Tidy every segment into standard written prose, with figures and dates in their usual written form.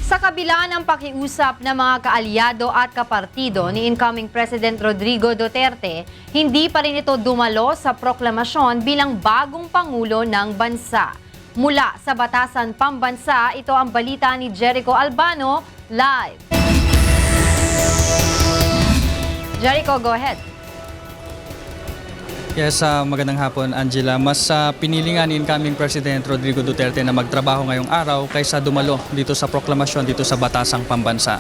Sa kabila ng pakiusap ng mga kaalyado at kapartido ni incoming President Rodrigo Duterte, hindi pa rin ito dumalo sa proklamasyon bilang bagong Pangulo ng bansa. Mula sa Batasan Pambansa, ito ang balita ni Jericho Albano, live. Jericho, go ahead. Yes, magandang hapon, Angela. Mas pinili nga ni incoming President Rodrigo Duterte na magtrabaho ngayong araw kaysa dumalo dito sa proklamasyon dito sa Batasang Pambansa.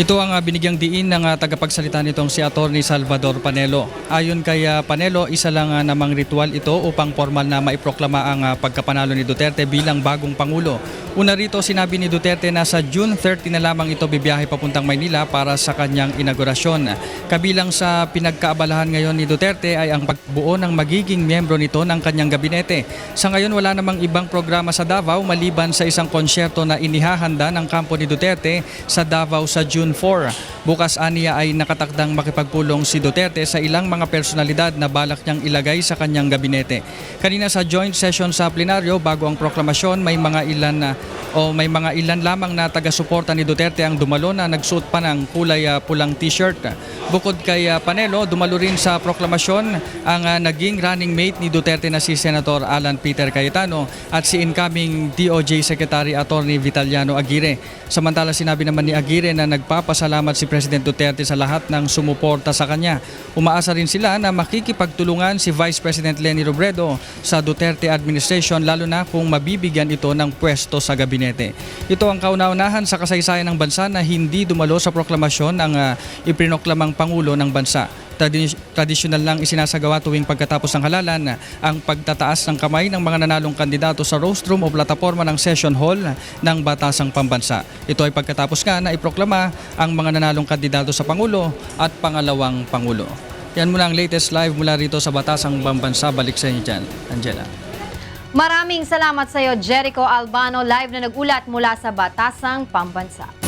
Ito ang binigyang diin ng tagapagsalita nitong si Atty. Salvador Panelo. Ayon kay Panelo, isa lang namang ritual ito upang formal na maiproklama ang pagkapanalo ni Duterte bilang bagong Pangulo. Una rito, sinabi ni Duterte na sa June 30 na lamang ito bibiyahe papuntang Maynila para sa kanyang inaugurasyon. Kabilang sa pinagkaabalahan ngayon ni Duterte ay ang pagbuo ng magiging miyembro nito ng kanyang gabinete. Sa ngayon, wala namang ibang programa sa Davao maliban sa isang konsyerto na inihahanda ng kampo ni Duterte sa Davao sa June 4. Bukas aniya ay nakatakdang makipagpulong si Duterte sa ilang mga personalidad na balak niyang ilagay sa kanyang gabinete. Kanina sa joint session sa plenaryo bago ang proklamasyon, may mga ilan lamang na taga-suporta ni Duterte ang dumalo na nagsuot pa ng kulay pulang t-shirt. Bukod kay Panelo, dumalo rin sa proklamasyon ang naging running mate ni Duterte na si Senator Alan Peter Cayetano at si incoming DOJ Secretary Atty. Vitaliano Aguirre. Samantala, sinabi naman ni Aguirre na nagpapasalamat si President Duterte sa lahat ng sumuporta sa kanya. Umaasa rin sila na makikipagtulungan si Vice President Leni Robredo sa Duterte administration lalo na kung mabibigyan ito ng pwesto sa gabinete. Ito ang kauna-unahan sa kasaysayan ng bansa na hindi dumalo sa proklamasyon ang ipinoklamang Pangulo ng bansa. Tradisyonal lang isinasagawa tuwing pagkatapos ng halalan ang pagtataas ng kamay ng mga nanalong kandidato sa rostrum o plataforma ng session hall ng Batasang Pambansa. Ito ay pagkatapos nga na iproklama ang mga nanalong kandidato sa Pangulo at pangalawang Pangulo. Yan muna ang latest live mula rito sa Batasang Pambansa. Balik sa inyo dyan, Angela. Maraming salamat sa iyo, Jericho Albano, live na nag-ulat mula sa Batasang Pambansa.